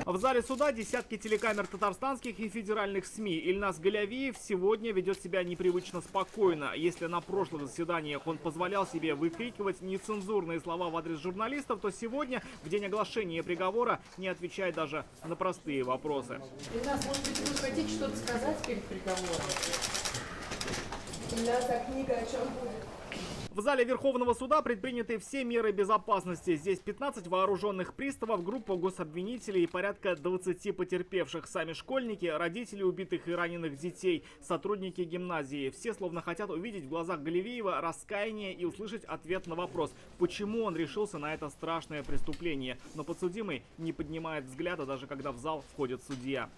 В зале суда десятки телекамер татарстанских и федеральных СМИ. Ильназ Галявиев сегодня ведет себя непривычно спокойно. Если на прошлых заседаниях он позволял себе выкрикивать нецензурные слова в адрес журналистов, то сегодня, в день оглашения приговора, не отвечает даже на простые вопросы. Ильназ, может быть, вы хотите что-то сказать перед приговором? Ильназ, а книга о чем будет? В зале Верховного суда предприняты все меры безопасности. Здесь 15 вооруженных приставов, группа гособвинителей и порядка 20 потерпевших. Сами школьники, родители убитых и раненых детей, сотрудники гимназии. Все словно хотят увидеть в глазах Галявиева раскаяние и услышать ответ на вопрос, почему он решился на это страшное преступление. Но подсудимый не поднимает взгляда, даже когда в зал входит судья.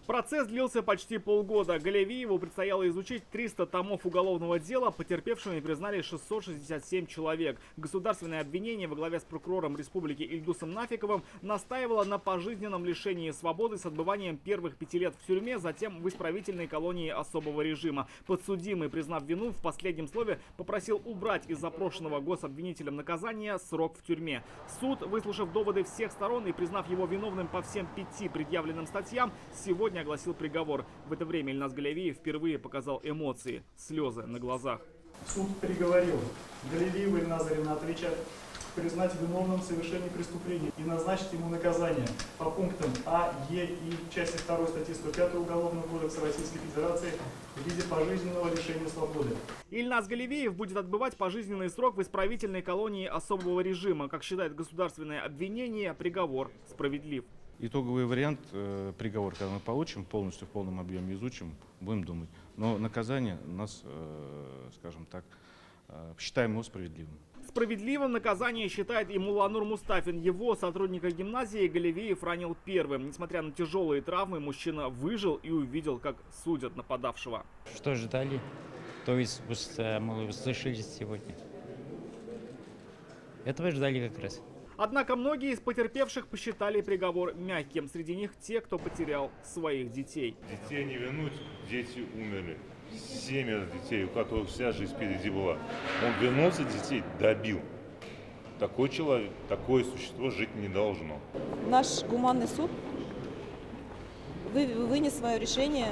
Процесс длился почти полгода. Галявиеву предстояло изучить 300 томов уголовного дела. Потерпевшими признали 667 человек. Государственное обвинение во главе с прокурором республики Ильдусом Нафиковым настаивало на пожизненном лишении свободы с отбыванием первых 5 лет в тюрьме, затем в исправительной колонии особого режима. Подсудимый, признав вину, в последнем слове попросил убрать из запрошенного гособвинителем наказания срок в тюрьме. Суд, выслушав доводы всех сторон и признав его виновным по всем 5 предъявленным статьям, сегодня огласил приговор. В это время Ильназ Галявиев впервые показал эмоции, слезы на глазах. Суд приговорил Галявиева Ильназа Ринатовича признать виновным в совершении преступления и назначить ему наказание по пунктам А, Е и части 2 статьи 105 Уголовного кодекса Российской Федерации в виде пожизненного лишения свободы. Ильназ Галявиев будет отбывать пожизненный срок в исправительной колонии особого режима. Как считает государственное обвинение, приговор справедлив. Итоговый вариант приговора, когда мы получим, полностью в полном объеме изучим, будем думать. Но наказание нас, скажем так, считаем его справедливым. Справедливым наказание считает и Муланур Мустафин. Его, сотрудника гимназии, Галявиев ранил первым. Несмотря на тяжелые травмы, мужчина выжил и увидел, как судят нападавшего. Что ждали, то есть мы услышали сегодня. Этого ждали как раз. Однако многие из потерпевших посчитали приговор мягким. Среди них те, кто потерял своих детей. Детей не вернуть, дети умерли. 7 детей, у которых вся жизнь впереди была. Он вернулся, детей добил. Такой человек, такое существо жить не должно. Наш гуманный суд вынес свое решение.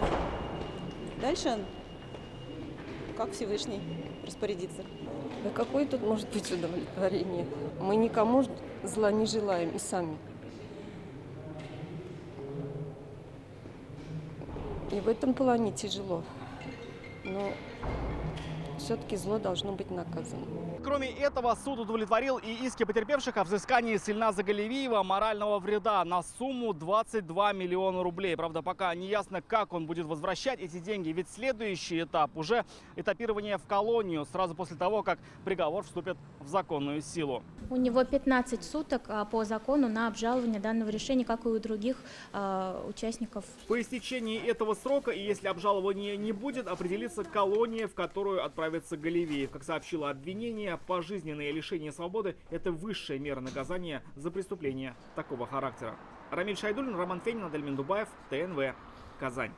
Дальше, как Всевышний распорядится. Да какое тут может быть удовлетворение? Мы никому зла не желаем и сами. И в этом плане тяжело. Но все-таки зло должно быть наказано. Кроме этого, суд удовлетворил и иски потерпевших о взыскании с Ильназа Галявиева морального вреда на сумму 22 миллиона рублей. Правда, пока не ясно, как он будет возвращать эти деньги, ведь следующий этап уже этапирование в колонию сразу после того, как приговор вступит в законную силу. У него 15 суток по закону на обжалование данного решения, как и у других участников. По истечении этого срока, и если обжалования не будет, определится колония, в которую отправится Галявиев. Как сообщило обвинение, пожизненное лишение свободы – это высшая мера наказания за преступление такого характера. Рамиль Шайдуллин, Роман Фенин, Адельмин Дубаев, ТНВ, Казань.